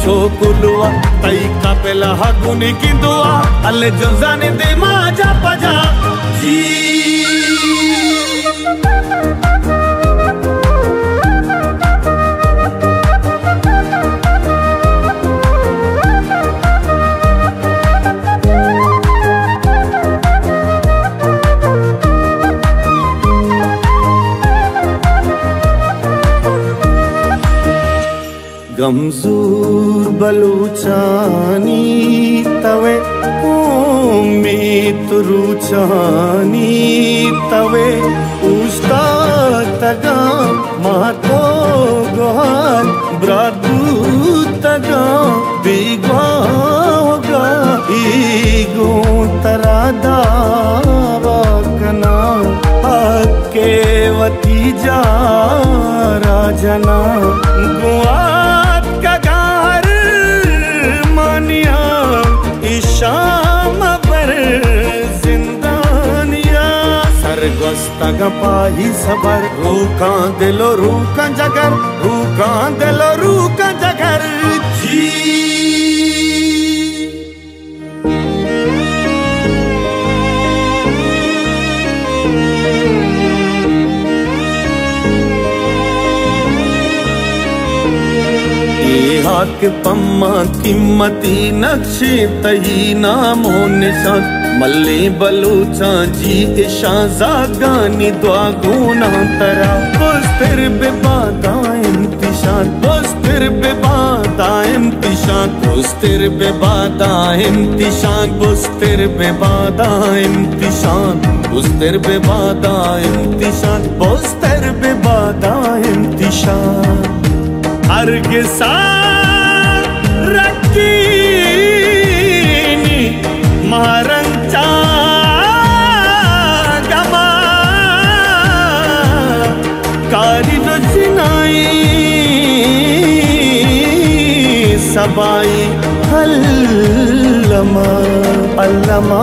shokulua tai kapela haguni kindua alle jonzane de maja paja ji गमजूर बलूचानी तवे उम्मीद रुचानी तवे उस्ता तगा मातो Gohan ब्रादू तगा बिगवागा ego तरादा वाकना हके वतीजा राजना गुआ शाम पर जिंदानिया सरगोस्ता गपाही सबर रूका दिलो रूका जगर रूका दिलो रूका जगर जी हाक पम्मा कीमती नक्शे तही नामो निशान मल्ले बलूचा जी इशा जागानी दुआ गुना तरा बुस्तर बेबादा इम्तिशान बुस्तर बेबादा इम्तिशान बुस्तर बेबादा इम्तिशान बुस्तर बेबादा इम्तिशान बुस्तर बेबादा इम्तिशान बुस्तर बेबादा इम्तिशान अर्गसा रकीनी महारंचा गमा कारी रचनाई सबाई अल्लमा अल्लमा